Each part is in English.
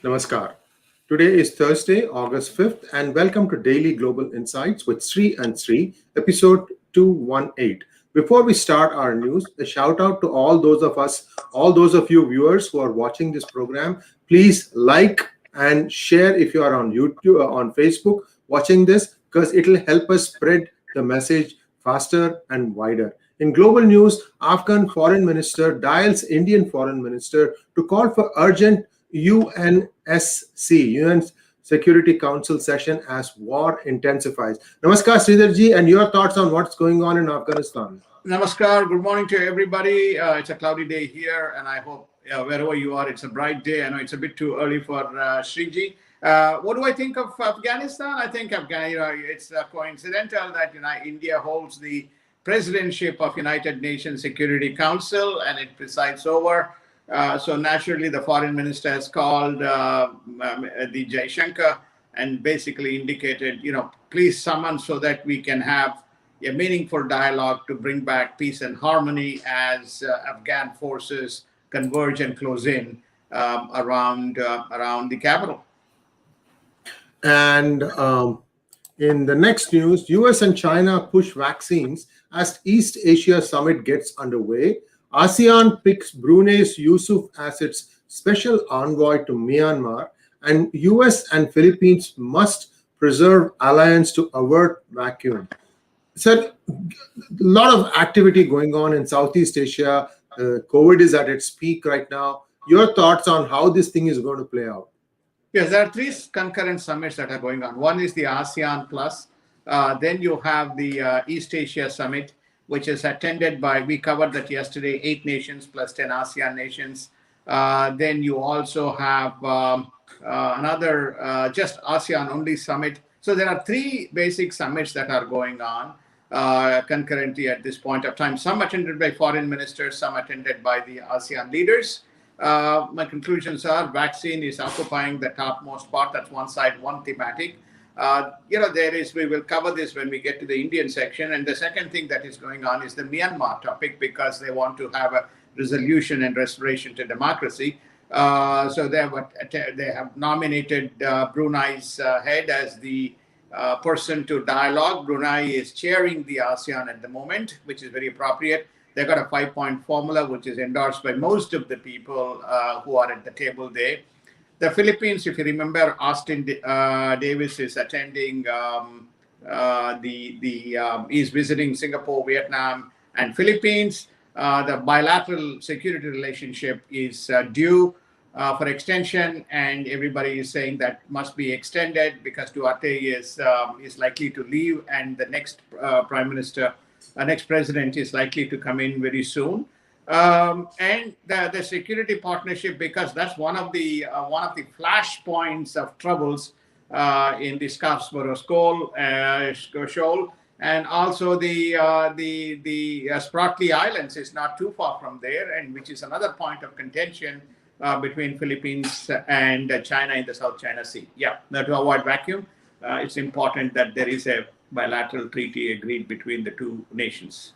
Namaskar. Today is Thursday, August 5th, and welcome to Daily Global Insights with Sri and Sri, episode 218. Before we start our news, a shout out to all those of you viewers who are watching this program. Please like and share if you are on YouTube or on Facebook watching this, because it will help us spread the message faster and wider. In global news, Afghan foreign minister dials Indian foreign minister to call for urgent UNSC, UN Security Council session as war intensifies. Namaskar, Sridharji, and your thoughts on what's going on in Afghanistan. Namaskar. Good morning to everybody. It's a cloudy day here, and I hope wherever you are, it's a bright day. I know it's a bit too early for Sriji. What do I think of Afghanistan? I think it's coincidental that India holds the presidentship of United Nations Security Council, and it presides over. So naturally, the foreign minister has called the Jaishankar and basically indicated, please summon so that we can have a meaningful dialogue to bring back peace and harmony as Afghan forces converge and close in around the capital. And in the next news, US and China push vaccines as East Asia summit gets underway. ASEAN picks Brunei's Yusuf as its special envoy to Myanmar, and US and Philippines must preserve alliance to avert vacuum. So, a lot of activity going on in Southeast Asia. COVID is at its peak right now. Your thoughts on how this thing is going to play out? Yes, there are three concurrent summits that are going on. One is the ASEAN Plus. Then you have the East Asia Summit, which is attended by, we covered that yesterday, 8 nations plus 10 ASEAN nations. Then you also have another just ASEAN only summit. So there are three basic summits that are going on concurrently at this point of time. Some attended by foreign ministers, some attended by the ASEAN leaders. My conclusions are vaccine is occupying the topmost part. That's one side, one thematic. We will cover this when we get to the Indian section. And the second thing that is going on is the Myanmar topic, because they want to have a resolution and restoration to democracy. So they have nominated Brunei's head as the person to dialogue. Brunei is chairing the ASEAN at the moment, which is very appropriate. They've got a 5-point formula, which is endorsed by most of the people who are at the table there. The Philippines, if you remember, Austin Davis is attending, he's visiting Singapore, Vietnam, and Philippines. The bilateral security relationship is due for extension, and everybody is saying that must be extended because Duarte is likely to leave, and the next next president is likely to come in very soon. And the security partnership, because that's one of the flashpoints of troubles in the Scarborough Shoal, and also the Spratly Islands is not too far from there, and which is another point of contention between Philippines and China in the South China Sea. Yeah, now to avoid vacuum, it's important that there is a bilateral treaty agreed between the two nations.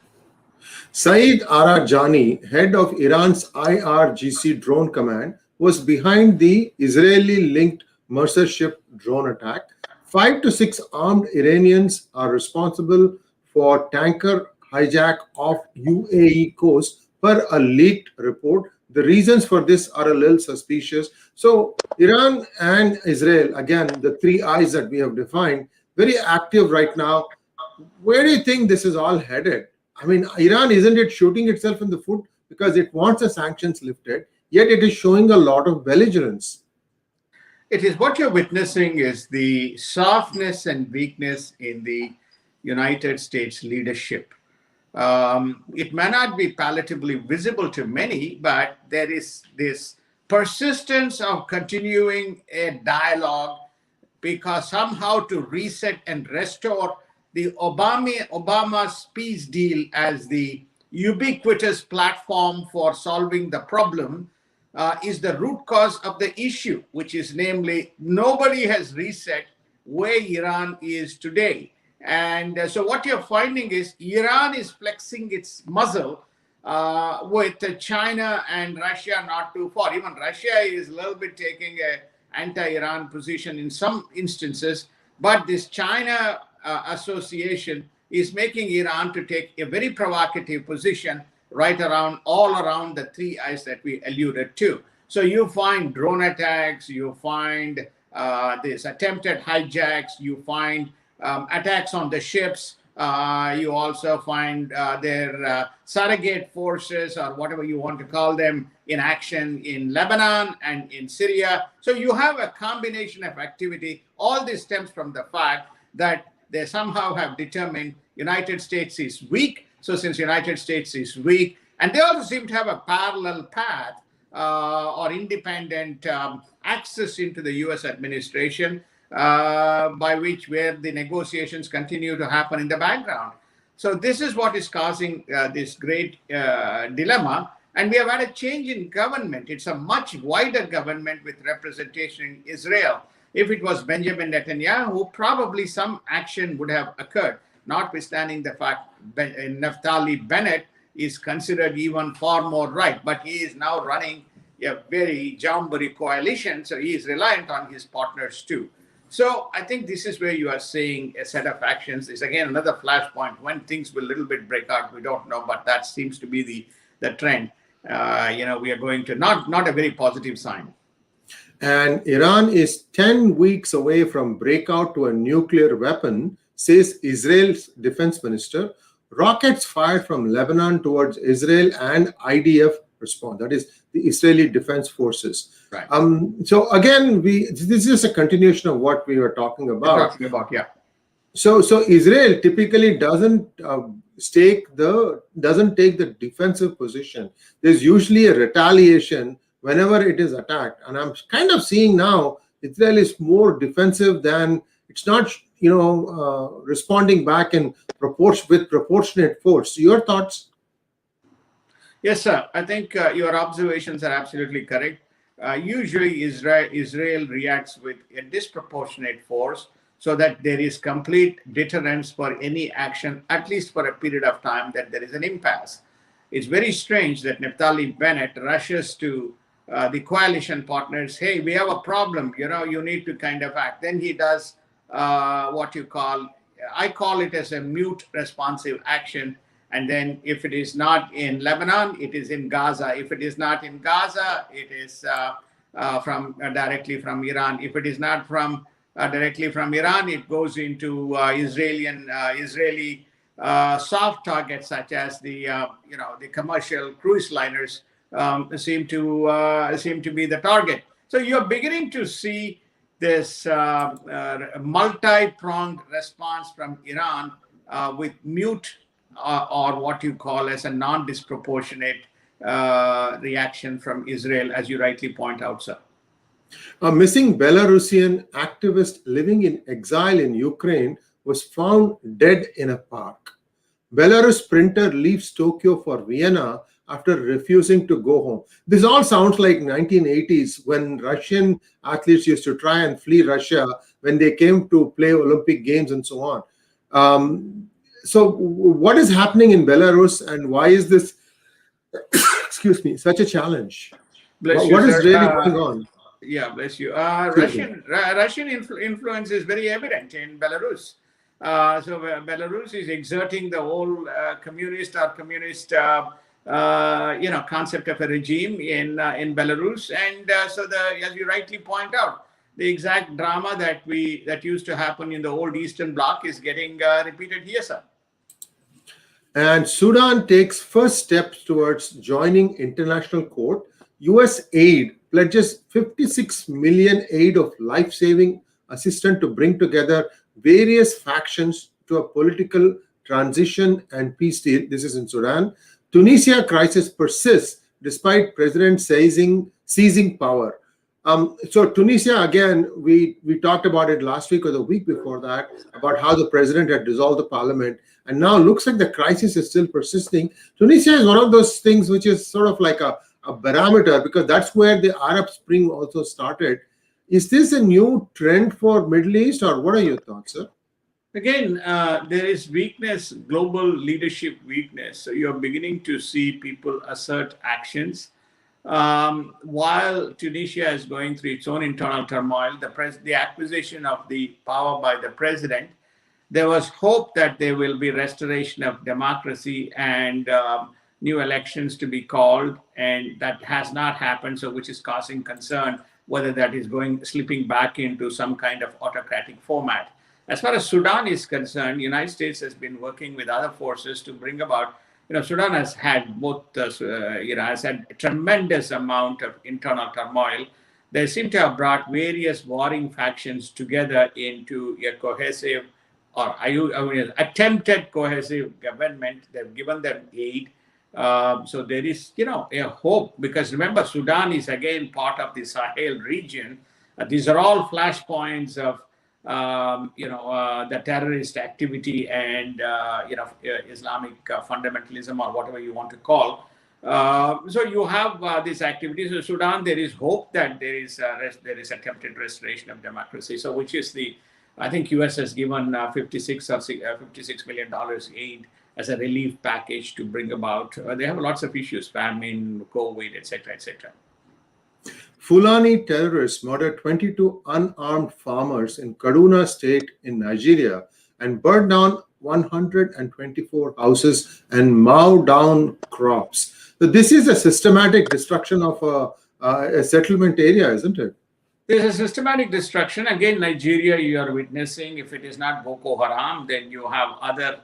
Saeed Arajani, head of Iran's IRGC drone command, was behind the Israeli-linked Mercer ship drone attack. 5 to 6 armed Iranians are responsible for tanker hijack off UAE coast per a leaked report. The reasons for this are a little suspicious. So Iran and Israel, again, the three eyes that we have defined, very active right now. Where do you think this is all headed? I mean, Iran, isn't it shooting itself in the foot because it wants the sanctions lifted, yet it is showing a lot of belligerence? It is what you're witnessing is the softness and weakness in the United States leadership. It may not be palatably visible to many, but there is this persistence of continuing a dialogue because somehow to reset and restore the Obama's peace deal as the ubiquitous platform for solving the problem is the root cause of the issue, which is namely nobody has reset where Iran is today. And so what you're finding is Iran is flexing its muscle with China and Russia not too far. Even Russia is a little bit taking anti-Iran position in some instances, but this China association is making Iran to take a very provocative position right around all around the three eyes that we alluded to. So you find drone attacks, you find this attempted hijacks, you find attacks on the ships. You also find their surrogate forces, or whatever you want to call them, in action in Lebanon and in Syria. So you have a combination of activity. All this stems from the fact that they somehow have determined United States is weak. So since United States is weak, and they also seem to have a parallel path or independent access into the U.S. administration, by which where the negotiations continue to happen in the background. So this is what is causing this great dilemma. And we have had a change in government. It's a much wider government with representation in Israel. If it was Benjamin Netanyahu, probably some action would have occurred, notwithstanding the fact Naftali Bennett is considered even far more right. But he is now running a very jamboree coalition, so he is reliant on his partners too. So I think this is where you are seeing a set of actions. Is again another flashpoint. When things will a little bit break out, we don't know, but that seems to be the trend. We are going to not a very positive sign. And Iran is 10 weeks away from breakout to a nuclear weapon, says Israel's defense minister. Rockets fired from Lebanon towards Israel and IDF respond. That is the Israeli Defense Forces. Right. So again, this is a continuation of what we were talking about. Yeah. So Israel typically doesn't take the defensive position. There's usually a retaliation whenever it is attacked, and I'm kind of seeing now Israel is more defensive than it's not. Responding back in proportionate force. Your thoughts? Yes, sir. I think your observations are absolutely correct. Usually, Israel reacts with a disproportionate force, so that there is complete deterrence for any action, at least for a period of time, that there is an impasse. It's very strange that Naftali Bennett rushes to the coalition partners. Hey, we have a problem. You need to kind of act. Then he does what you call, I call it as a mute responsive action. And then if it is not in Lebanon, it is in Gaza. If it is not in Gaza, it is directly from Iran. If it is not directly from Iran, it goes into Israeli soft targets, such as the commercial cruise liners seem to be the target. So you're beginning to see this multi-pronged response from Iran with mute or what you call as a non-disproportionate reaction from Israel, as you rightly point out, sir. A missing Belarusian activist living in exile in Ukraine was found dead in a park. Belarus sprinter leaves Tokyo for Vienna after refusing to go home. This all sounds like 1980s when Russian athletes used to try and flee Russia when they came to play Olympic Games and so on. So what is happening in Belarus, and why is this, excuse me, such a challenge? Bless What you, is sir. really going on? Yeah, bless you. Russian influence is very evident in Belarus. So Belarus is exerting the whole communist concept of a regime in Belarus, and as you rightly point out, the exact drama that used to happen in the old Eastern Bloc is getting repeated here, sir. And Sudan takes first steps towards joining international court. U.S. aid pledges 56 million aid of life-saving assistance to bring together various factions to a political transition and peace deal. This is in Sudan. Tunisia crisis persists despite president seizing power. So Tunisia, again, we talked about it last week or the week before that, about how the president had dissolved the parliament, and now looks like the crisis is still persisting. Tunisia is one of those things which is sort of like a barometer, because that's where the Arab Spring also started. Is this a new trend for Middle East, or what are your thoughts, sir? Again, there is weakness, global leadership weakness. So you're beginning to see people assert actions. While Tunisia is going through its own internal turmoil, the acquisition of the power by the president, there was hope that there will be restoration of democracy and new elections to be called, and that has not happened. So, which is causing concern whether that is going slipping back into some kind of autocratic format. As far as Sudan is concerned, the United States has been working with other forces to bring about. Sudan has had has had a tremendous amount of internal turmoil. They seem to have brought various warring factions together into a cohesive or attempted cohesive government. They've given them aid. So there is, a hope, because remember, Sudan is again part of the Sahel region. These are all flashpoints of, the terrorist activity and, Islamic fundamentalism, or whatever you want to call. So you have these activities. So Sudan, there is hope that there is attempted restoration of democracy. So which is I think US has given $56 million aid as a relief package to bring about. They have lots of issues: famine, COVID, etc., etc. Fulani terrorists murdered 22 unarmed farmers in Kaduna State in Nigeria and burned down 124 houses and mowed down crops. So this is a systematic destruction of a settlement area, isn't it? There's a systematic destruction. Again, Nigeria, you are witnessing, if it is not Boko Haram, then you have other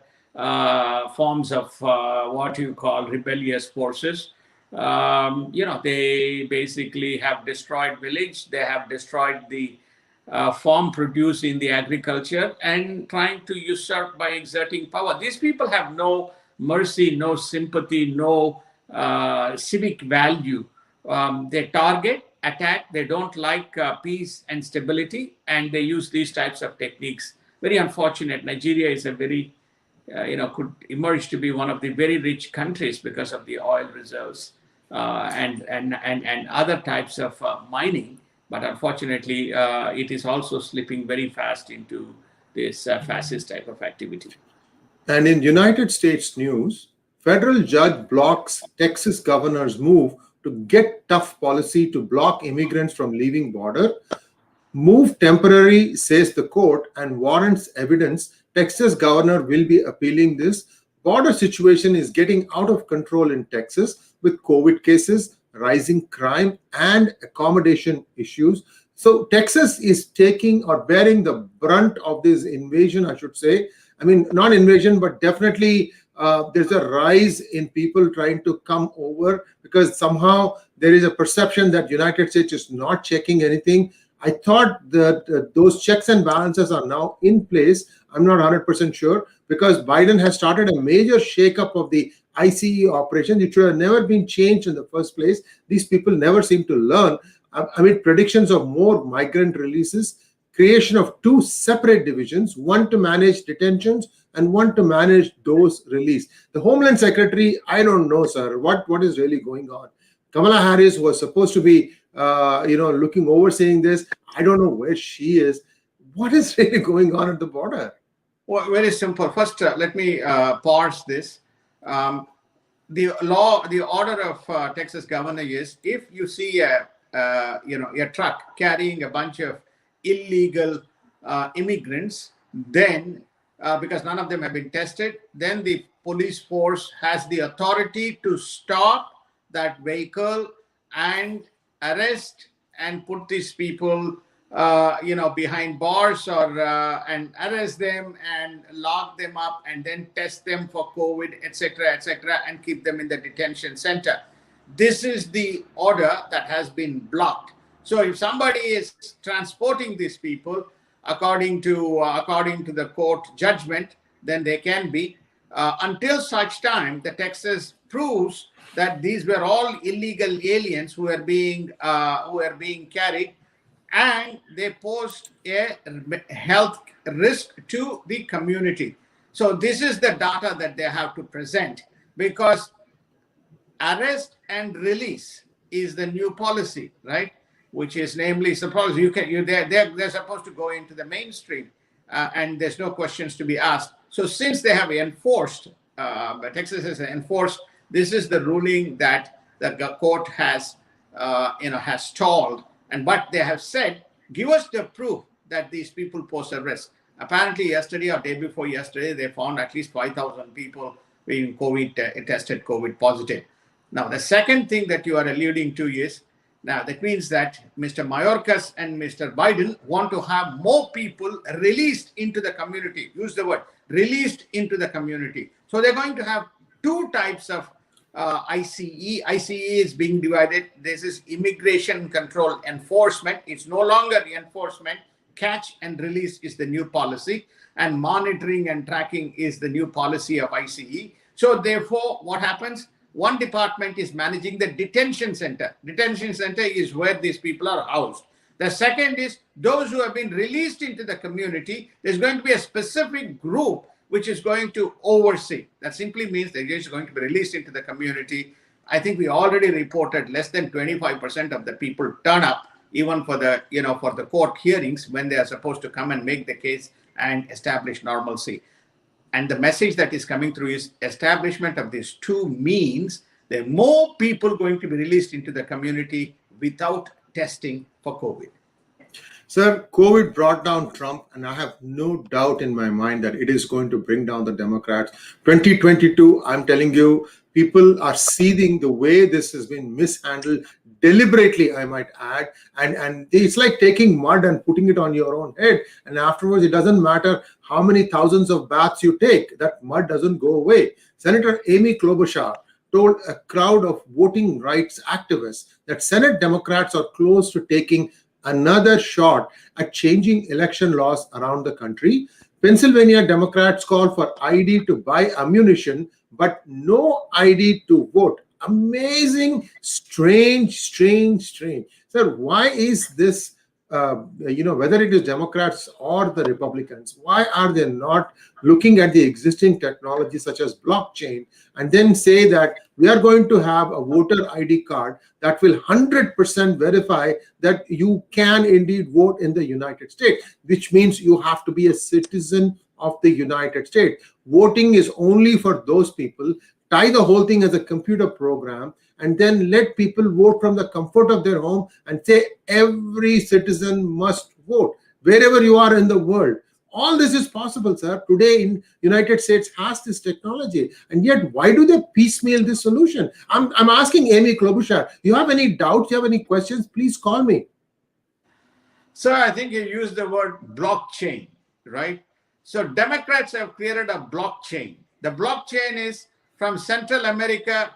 forms of what you call rebellious forces. They basically have destroyed village. They have destroyed the farm produce in the agriculture and trying to usurp by exerting power. These people have no mercy, no sympathy, no civic value. They target, attack. They don't like peace and stability, and they use these types of techniques. Very unfortunate. Nigeria is a very, could emerge to be one of the very rich countries because of the oil reserves and other types of mining. But unfortunately, it is also slipping very fast into this fascist type of activity. And in United States news, federal judge blocks Texas governor's move to get tough policy to block immigrants from leaving border. Move temporary, says the court, and warrants evidence. Texas governor will be appealing this. Border situation is getting out of control in Texas with COVID cases, rising crime, and accommodation issues. So Texas is taking or bearing the brunt of this invasion, I should say. I mean, not invasion, but definitely there's a rise in people trying to come over, because somehow there is a perception that United States is not checking anything. I thought that those checks and balances are now in place. I'm not 100% sure, because Biden has started a major shakeup of the ICE operation. It should have never been changed in the first place. These people never seem to learn. Amid predictions of more migrant releases, creation of two separate divisions, one to manage detentions and one to manage those released. The Homeland Secretary, I don't know, sir, what is really going on. Kamala Harris was supposed to be, looking overseeing this. I don't know where she is. What is really going on at the border? Well, very simple. First, let me parse this. The order of Texas governor is, if you see a truck carrying a bunch of illegal immigrants, then because none of them have been tested, then the police force has the authority to stop that vehicle and arrest and put these people behind bars, or and arrest them and lock them up and then test them for COVID, etc., and keep them in the detention center. This is the order that has been blocked. So if somebody is transporting these people according to the court judgment, then they can be, until such time the Texas proves that these were all illegal aliens who are being carried, and they pose a health risk to the community. So this is the data that they have to present, because arrest and release is the new policy, right? Which is, namely, suppose they're supposed to go into the mainstream, and there's no questions to be asked. So since they have enforced, Texas has enforced, this is the ruling that the court has has stalled. And but they have said, give us the proof that these people pose a risk. Apparently, yesterday or day before yesterday, they found at least 5,000 people being tested COVID positive. Now, the second thing that you are alluding to is, now that means that Mr. Mayorkas and Mr. Biden want to have more people released into the community. Use the word released into the community. So they're going to have two types of ICE. ICE is being divided. This is immigration control enforcement. It's no longer enforcement. Catch and release is the new policy, and monitoring and tracking is the new policy of ICE. So therefore, what happens? One department is managing the detention center. Detention center is where these people are housed. The second is those who have been released into the community. There's going to be a specific group which is going to oversee. That simply means they're just going to be released into the community. I think we already reported less than 25% of the people turn up, even for the for the court hearings when they are supposed to come and make the case and establish normalcy. And the message that is coming through is establishment of these two means there are more people going to be released into the community without testing for COVID. Sir, COVID brought down Trump, and I have no doubt in my mind that it is going to bring down the Democrats. 2022, I'm telling you, people are seething the way this has been mishandled, deliberately, I might add. And it's like taking mud and putting it on your own head. And afterwards, it doesn't matter how many thousands of baths you take, that mud doesn't go away. Senator Amy Klobuchar told a crowd of voting rights activists that Senate Democrats are close to taking another shot at changing election laws around the country. Pennsylvania Democrats call for ID to buy ammunition, but no ID to vote. Amazing, strange. Sir, why is this, whether it is Democrats or the Republicans, why are they not looking at the existing technology such as blockchain and then say that we are going to have a voter ID card that will 100% verify that you can indeed vote in the United States, which means you have to be a citizen of the United States. Voting is only for those people. Tie the whole thing as a computer program and then let people vote from the comfort of their home and say every citizen must vote wherever you are in the world. All this is possible, sir. Today in United States has this technology, and yet why do they piecemeal this solution? I'm asking Amy Klobuchar. You have any doubts? You have any questions? Please call me. Sir, I think you used the word blockchain, right? So Democrats have created a blockchain. The blockchain is from Central America,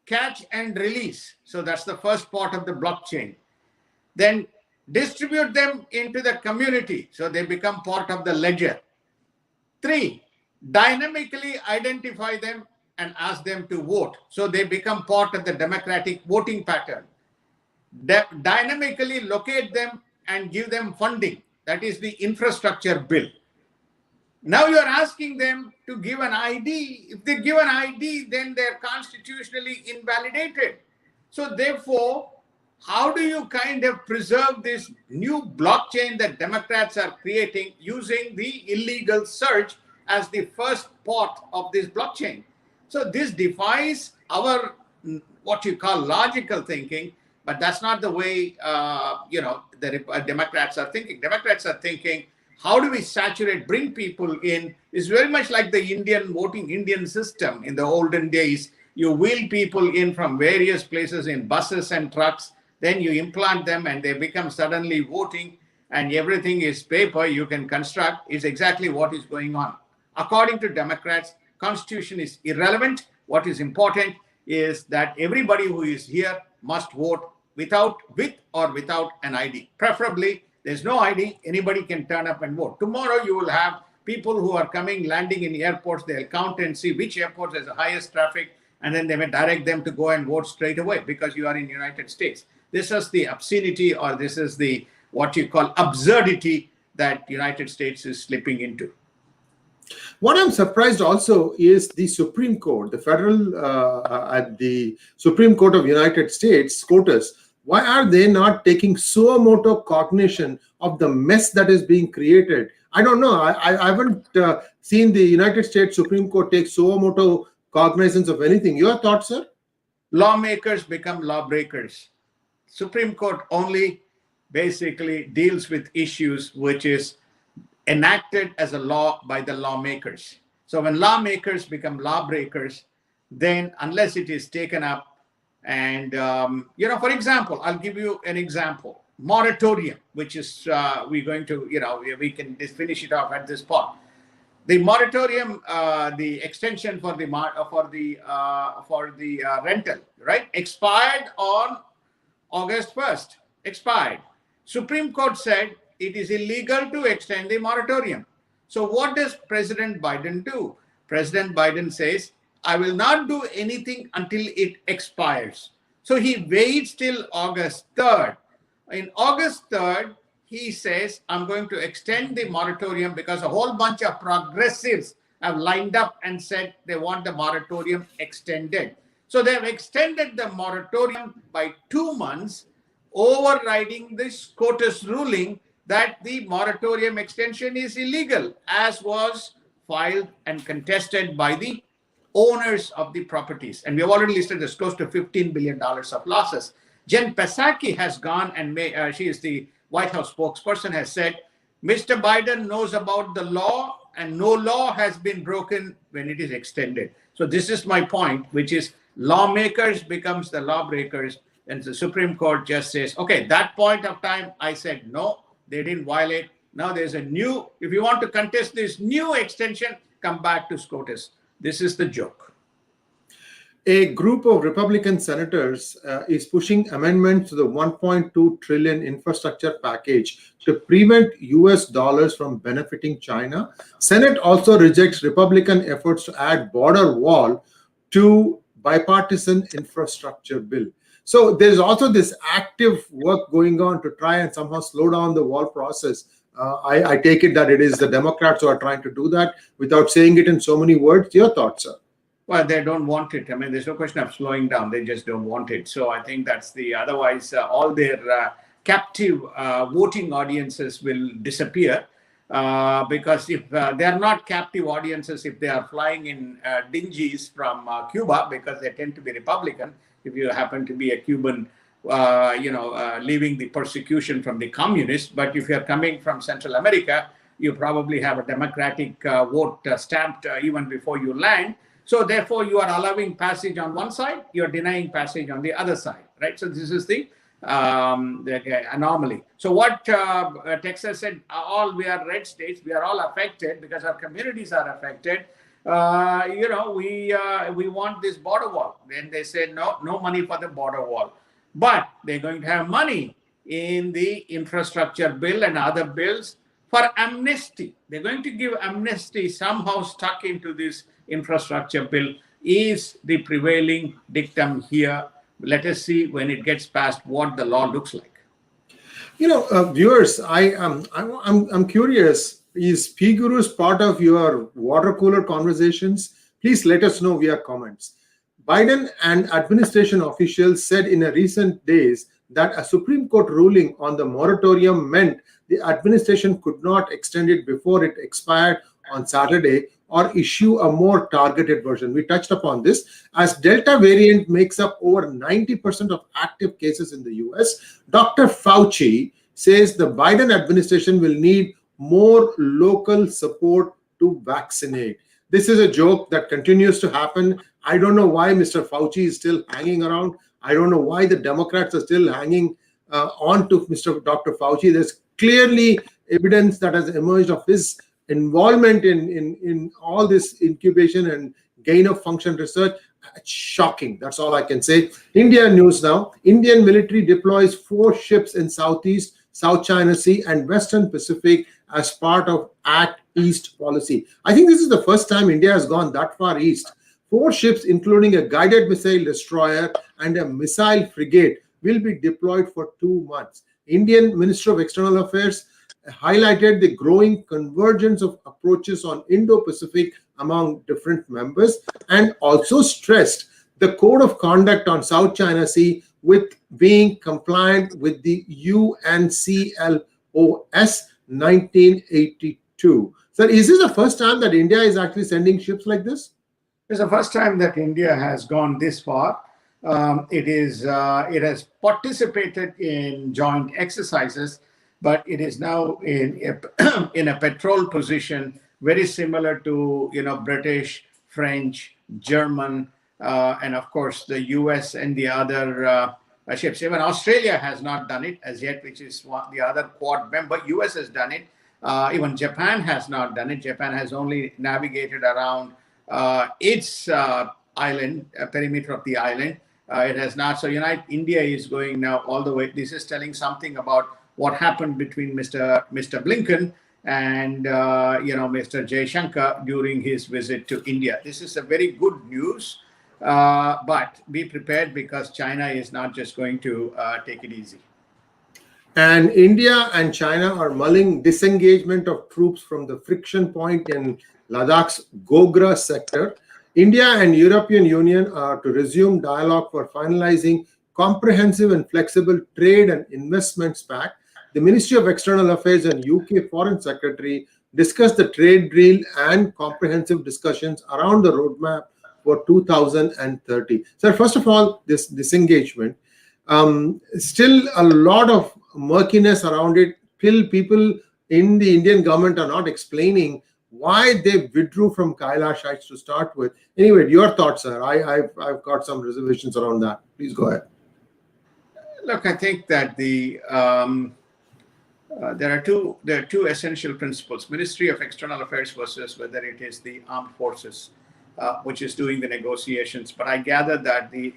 catch and release. So that's the first part of the blockchain. Then distribute them into the community so they become part of the ledger. 3, dynamically identify them and ask them to vote so they become part of the democratic voting pattern. Dynamically locate them and give them funding. That is the infrastructure bill. Now you are asking them to give an ID. If they give an ID, then they're constitutionally invalidated. So therefore, how do you kind of preserve this new blockchain that Democrats are creating using the illegal search as the first part of this blockchain? So this defies our what you call logical thinking, but that's not the way the Democrats are thinking. Democrats are thinking, how do we saturate, bring people in? It's very much like the Indian system in the olden days. You wheel people in from various places in buses and trucks. Then you implant them and they become suddenly voting, and everything is paper you can construct. Is exactly what is going on. According to Democrats, Constitution is irrelevant. What is important is that everybody who is here must vote with or without an ID. Preferably, there's no ID. Anybody can turn up and vote. Tomorrow, you will have people who are coming, landing in airports. They'll count and see which airport has the highest traffic, and then they may direct them to go and vote straight away because you are in the United States. This is the obscenity, or this is the what you call absurdity that United States is slipping into. What I'm surprised also is the Supreme Court, the federal at the Supreme Court of United States, SCOTUS. Why are they not taking suo moto cognition of the mess that is being created? I don't know. I haven't seen the United States Supreme Court take suo moto cognizance of anything. Your thoughts, sir? Lawmakers become lawbreakers. Supreme Court only basically deals with issues which is enacted as a law by the lawmakers. So when lawmakers become lawbreakers, then unless it is taken up, and for example, I'll give you an example: moratorium, which is we're going to, we can just finish it off at this point. The moratorium, the extension for the rental, right, expired on August 1st. Expired. Supreme Court said it is illegal to extend the moratorium. So what does President Biden do? President Biden says, I will not do anything until it expires. So he waits till August 3rd. In August 3rd, he says, I'm going to extend the moratorium because a whole bunch of progressives have lined up and said they want the moratorium extended. So they have extended the moratorium by 2 months, overriding the SCOTUS ruling that the moratorium extension is illegal, as was filed and contested by the owners of the properties. And we have already listed this close to $15 billion of losses. Jen Psaki has gone and she is the White House spokesperson, has said, Mr. Biden knows about the law and no law has been broken when it is extended. So this is my point, which is lawmakers becomes the lawbreakers, and the Supreme Court just says, okay, that point of time, I said, no, they didn't violate. Now there's a new, if you want to contest this new extension, come back to SCOTUS. This is the joke. A group of Republican senators is pushing amendments to the 1.2 trillion infrastructure package to prevent US dollars from benefiting China. Senate also rejects Republican efforts to add border wall to bipartisan infrastructure bill. So there's also this active work going on to try and somehow slow down the wall process. I take it that it is the Democrats who are trying to do that without saying it in so many words. Your thoughts, sir? Well, they don't want it. I mean, there's no question of slowing down. They just don't want it. So I think that's the, otherwise all their captive voting audiences will disappear because if they're not captive audiences, if they are flying in dingies from Cuba, because they tend to be Republican, if you happen to be a Cuban, leaving the persecution from the communists. But if you're coming from Central America, you probably have a Democratic vote stamped even before you land. So therefore, you are allowing passage on one side, you're denying passage on the other side, right? So this is the anomaly. So what Texas said, we are red states, we are all affected because our communities are affected. We want this border wall. Then they said, no money for the border wall. But they're going to have money in the infrastructure bill and other bills for amnesty. They're going to give amnesty somehow stuck into this infrastructure bill is the prevailing dictum here. Let us see when it gets passed what the law looks like. Viewers, I'm curious. Is PGurus part of your water cooler conversations? Please let us know via comments. Biden and administration officials said in a recent days that a Supreme Court ruling on the moratorium meant the administration could not extend it before it expired on Saturday or issue a more targeted version. We touched upon this. As Delta variant makes up over 90% of active cases in the US, Dr. Fauci says the Biden administration will need more local support to vaccinate. This is a joke that continues to happen. I don't know why Mr. Fauci is still hanging around. I don't know why the Democrats are still hanging on to Dr. Fauci. There's clearly evidence that has emerged of his involvement in all this incubation and gain of function research. It's shocking. That's all I can say. India news now. Indian military deploys 4 ships in Southeast, South China Sea and Western Pacific as part of Act East policy. I think this is the first time India has gone that far east. 4 ships, including a guided missile destroyer and a missile frigate, will be deployed for 2 months. Indian Minister of External Affairs highlighted the growing convergence of approaches on Indo-Pacific among different members and also stressed the code of conduct on South China Sea with being compliant with the UNCLOS 1982. So is this the first time that India is actually sending ships like this? It's the first time that India has gone this far. It has participated in joint exercises, but it is now in in a patrol position, very similar to British, French, German, and of course the U.S. and the other ships. Even Australia has not done it as yet, which is the other Quad member. U.S. has done it. Even Japan has not done it. Japan has only navigated around its island, perimeter of the island. It has not. So India is going now all the way. This is telling something about what happened between Mr. Blinken and Mr. Jaishankar during his visit to India. This is a very good news, but be prepared because China is not just going to take it easy. And India and China are mulling disengagement of troops from the friction point in Ladakh's Gogra sector. India and European Union are to resume dialogue for finalizing comprehensive and flexible trade and investments pact. The Ministry of External Affairs and UK Foreign Secretary discussed the trade deal and comprehensive discussions around the roadmap for 2030. So first of all, this disengagement, still a lot of murkiness around it till people in the Indian government are not explaining why they withdrew from Kailash Heights to start with. Anyway, your thoughts, sir. I've got some reservations around that. Please go ahead. Look, I think that there are two essential principles: Ministry of External Affairs versus whether it is the armed forces, which is doing the negotiations. But I gather that the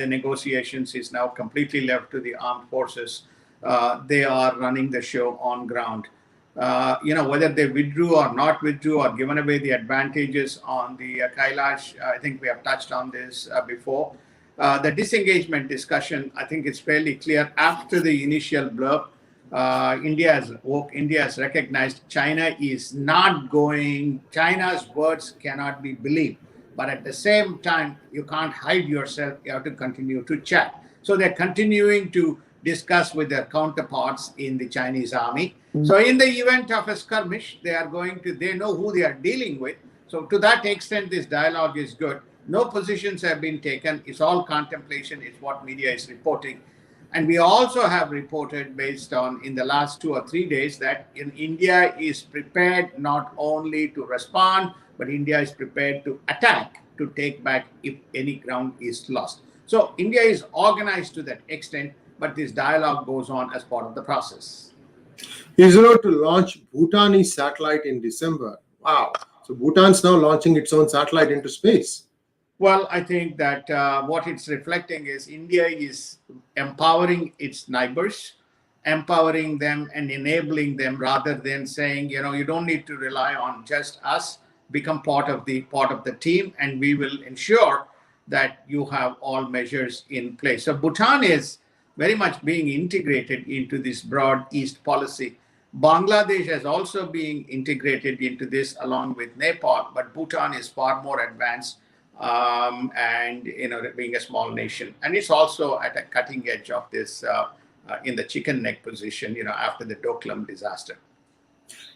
negotiations is now completely left to the armed forces. They are running the show on ground. Whether they withdrew or not withdrew or given away the advantages on the Kailash, I think we have touched on this before. The disengagement discussion, I think it's fairly clear after the initial blurb. India has recognized China is not going. China's words cannot be believed, but at the same time, you can't hide yourself. You have to continue to chat. So they're continuing to discuss with their counterparts in the Chinese army. So in the event of a skirmish, they know who they are dealing with. So to that extent, this dialogue is good. No positions have been taken. It's all contemplation. It's what media is reporting. And we also have reported based on in the last 2 or 3 days that India is prepared not only to respond, but India is prepared to attack, to take back if any ground is lost. So India is organized to that extent, but this dialogue goes on as part of the process. ISRO to launch Bhutanese satellite in December. Wow. So Bhutan's now launching its own satellite into space. Well, I think that what it's reflecting is India is empowering its neighbors, empowering them and enabling them rather than saying, you don't need to rely on just us, become part of the team, and we will ensure that you have all measures in place. So Bhutan is very much being integrated into this broad East policy. Bangladesh has also been integrated into this along with Nepal, but Bhutan is far more advanced. And being a small nation, and it's also at a cutting edge of this in the chicken neck position after the Doklam disaster.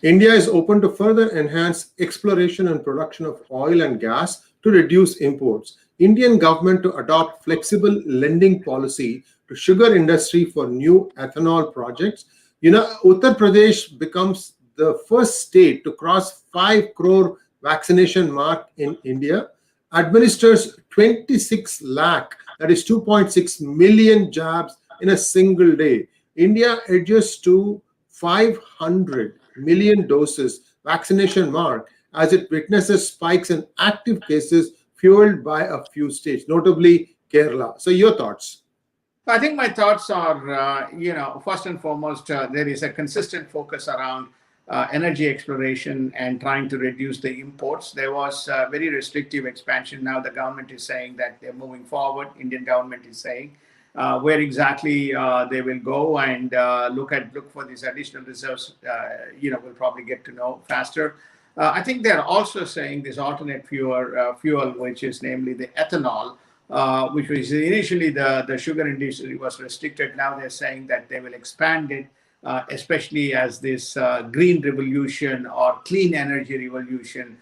India is open to further enhance exploration and production of oil and gas to reduce imports. Indian government to adopt flexible lending policy to sugar industry for new ethanol projects. Uttar Pradesh becomes the first state to cross 5 crore vaccination mark in India, administers 26 lakh, that is 2.6 million jabs in a single day. India edges to 500 million doses vaccination mark as it witnesses spikes in active cases fueled by a few states, notably Kerala. So your thoughts? I think my thoughts are, first and foremost, there is a consistent focus around energy exploration and trying to reduce the imports. There was very restrictive expansion. Now the government is saying that they're moving forward. Indian government is saying where exactly they will go and look for these additional reserves. We'll probably get to know faster. I think they're also saying this alternate fuel, which is namely the ethanol, which was initially the sugar industry was restricted. Now they're saying that they will expand it. Especially as this green revolution or clean energy revolution,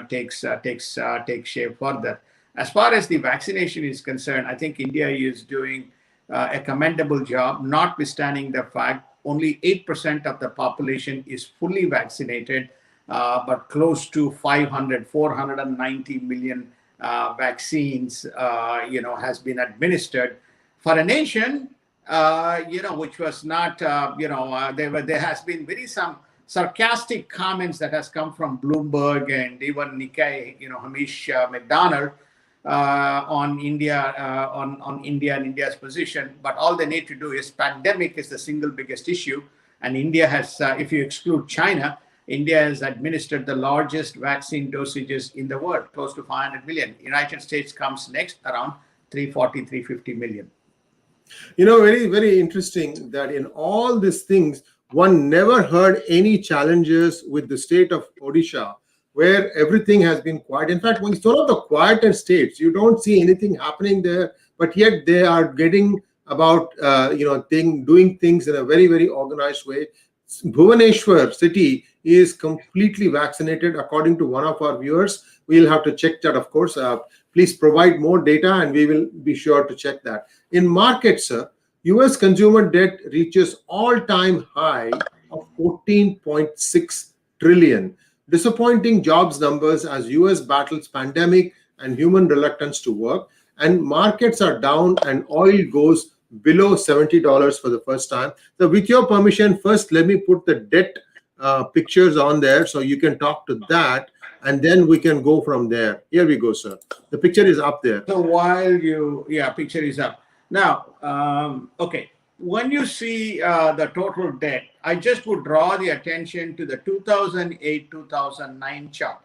takes shape further. As far as the vaccination is concerned, I think India is doing a commendable job, notwithstanding the fact only 8% of the population is fully vaccinated, but close to 490 million vaccines, has been administered for a nation, which was not, there has been very some sarcastic comments that has come from Bloomberg and even Nikkei, Hamish McDonald, on India, on India and India's position. But all they need to do is pandemic is the single biggest issue, and India has, if you exclude China, India has administered the largest vaccine dosages in the world, close to 500 million. United States comes next, around 340, 350 million. Very, very interesting that in all these things, one never heard any challenges with the state of Odisha, where everything has been quiet. In fact, it's one of the quieter states. You don't see anything happening there, but yet they are getting about, doing things in a very, very organized way. Bhubaneswar city is completely vaccinated, according to one of our viewers. We'll have to check that, of course. Please provide more data and we will be sure to check that. In markets, US consumer debt reaches all-time high of 14.6 trillion. Disappointing jobs numbers as US battles pandemic and human reluctance to work. And markets are down and oil goes below $70 for the first time. So with your permission, first let me put the debt pictures on there so you can talk to that, and then we can go from there. Here we go, sir. The picture is up there. So picture is up. Now, okay, when you see the total debt, I just would draw the attention to the 2008-2009 chart.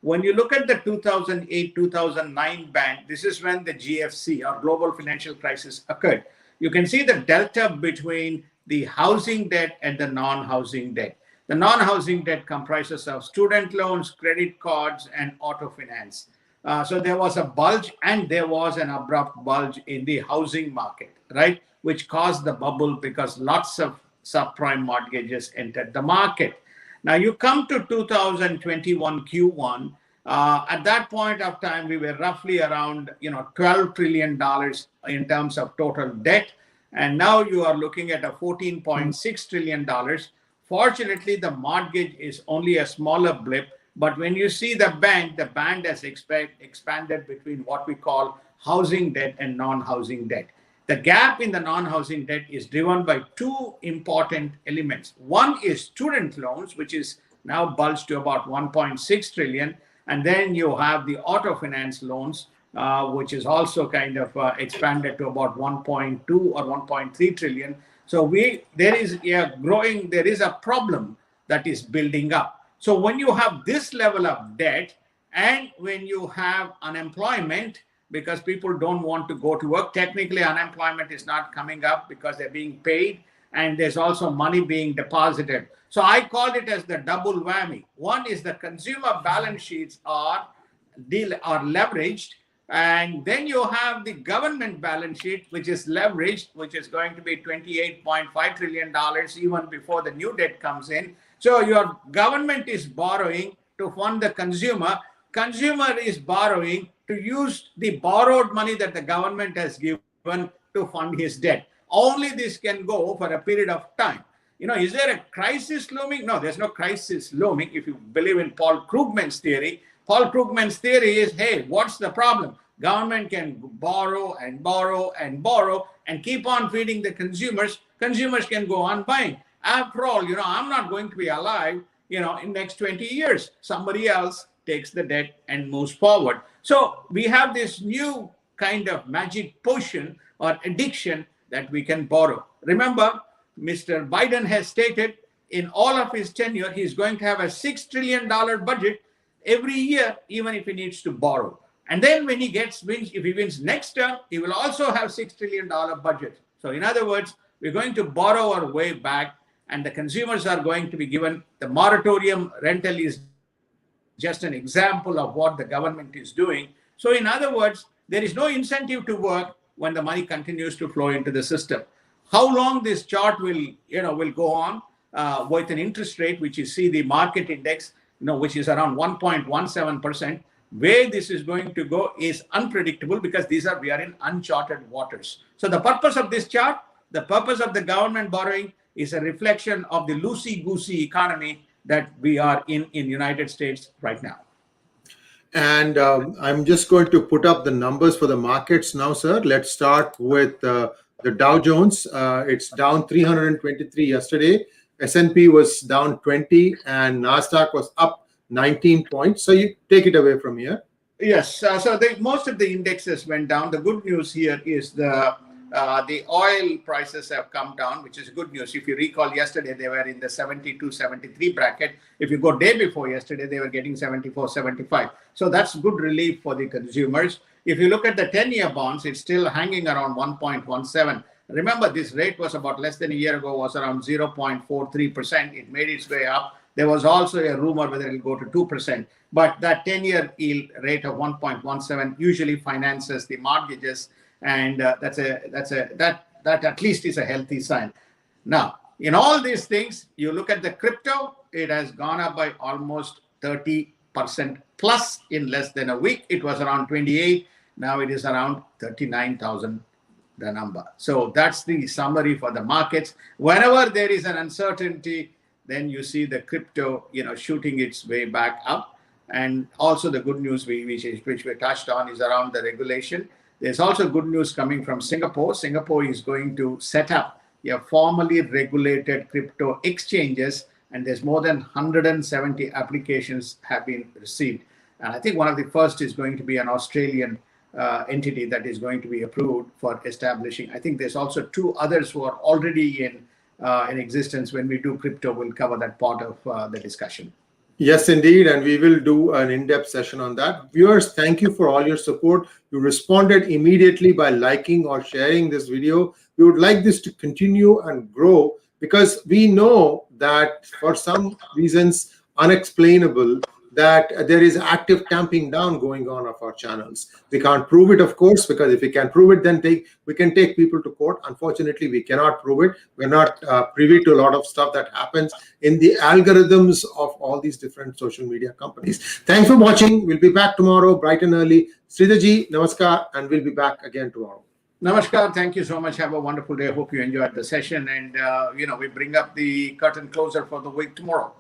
When you look at the 2008-2009 band, this is when the GFC or global financial crisis occurred. You can see the delta between the housing debt and the non-housing debt. The non-housing debt comprises of student loans, credit cards, and auto finance. So there was a bulge, and there was an abrupt bulge in the housing market, right? Which caused the bubble because lots of subprime mortgages entered the market. Now you come to 2021 Q1. At that point of time, we were roughly around $12 trillion in terms of total debt, and now you are looking at a $14.6 trillion. Fortunately, the mortgage is only a smaller blip, but when you see the band has expanded between what we call housing debt and non-housing debt. The gap in the non-housing debt is driven by two important elements. One is student loans, which is now bulged to about 1.6 trillion. And then you have the auto finance loans, which is also kind of expanded to about 1.2 or 1.3 trillion. So there is a problem that is building up. So when you have this level of debt, and when you have unemployment, because people don't want to go to work, technically unemployment is not coming up because they're being paid, and there's also money being deposited. So I called it as the double whammy. One is the consumer balance sheets are leveraged, and then you have the government balance sheet, which is leveraged, which is going to be $28.5 trillion even before the new debt comes in. So your government is borrowing to fund the consumer. Consumer is borrowing to use the borrowed money that the government has given to fund his debt. Only this can go for a period of time. Is there a crisis looming? No, there's no crisis looming. If you believe in Paul Krugman's theory is, hey, what's the problem? Government can borrow and borrow and borrow and keep on feeding the consumers. Consumers can go on buying. After all, I'm not going to be alive, in next 20 years. Somebody else takes the debt and moves forward. So we have this new kind of magic potion or addiction that we can borrow. Remember, Mr. Biden has stated in all of his tenure, he's going to have a $6 trillion budget every year, even if he needs to borrow. And then when if he wins next term, he will also have $6 trillion budget. So in other words, we're going to borrow our way back, and the consumers are going to be given the moratorium. Rental is just an example of what the government is doing. So in other words, there is no incentive to work when the money continues to flow into the system. How long this chart will go on with an interest rate, which you see the market index, which is around 1.17%. Where this is going to go is unpredictable because we are in uncharted waters. So the purpose of this chart, the purpose of the government borrowing is a reflection of the loosey-goosey economy that we are in United States right now. And I'm just going to put up the numbers for the markets now, sir. Let's start with the Dow Jones. It's down 323 yesterday. S&P was down 20, and Nasdaq was up 19 points. So you take it away from here. Yes, so most of the indexes went down. The good news here is the oil prices have come down, which is good news. If you recall, yesterday they were in the 72, 73 bracket. If you go day before yesterday, they were getting 74, 75. So that's good relief for the consumers. If you look at the 10-year bonds, it's still hanging around 1.17. Remember, this rate was about less than a year ago, was around 0.43%. It made its way up. There was also a rumor whether it will go to 2%. But that 10-year yield rate of 1.17 usually finances the mortgages, and that at least is a healthy sign. Now, in all these things, you look at the crypto, it has gone up by almost 30% plus in less than a week. It was around 28. Now it is around 39,000, the number. So that's the summary for the markets. Whenever there is an uncertainty, then you see the crypto, shooting its way back up. And also the good news which we touched on is around the regulation. There's also good news coming from Singapore. Singapore is going to set up a formally regulated crypto exchanges, and there's more than 170 applications have been received. And I think one of the first is going to be an Australian entity that is going to be approved for establishing. I think there's also two others who are already in existence. When we do crypto, we'll cover that part of the discussion. Yes, indeed. And we will do an in-depth session on that. Viewers, thank you for all your support. You responded immediately by liking or sharing this video. We would like this to continue and grow because we know that for some reasons unexplainable, that there is active tamping down going on of our channels. We can't prove it, of course, because if we can prove it, then we can take people to court. Unfortunately, we cannot prove it. We're not privy to a lot of stuff that happens in the algorithms of all these different social media companies. Thanks for watching. We'll be back tomorrow, bright and early. Sridharji, namaskar, and we'll be back again tomorrow. Namaskar. Thank you so much. Have a wonderful day. Hope you enjoyed the session. And, we bring up the curtain closer for the week tomorrow.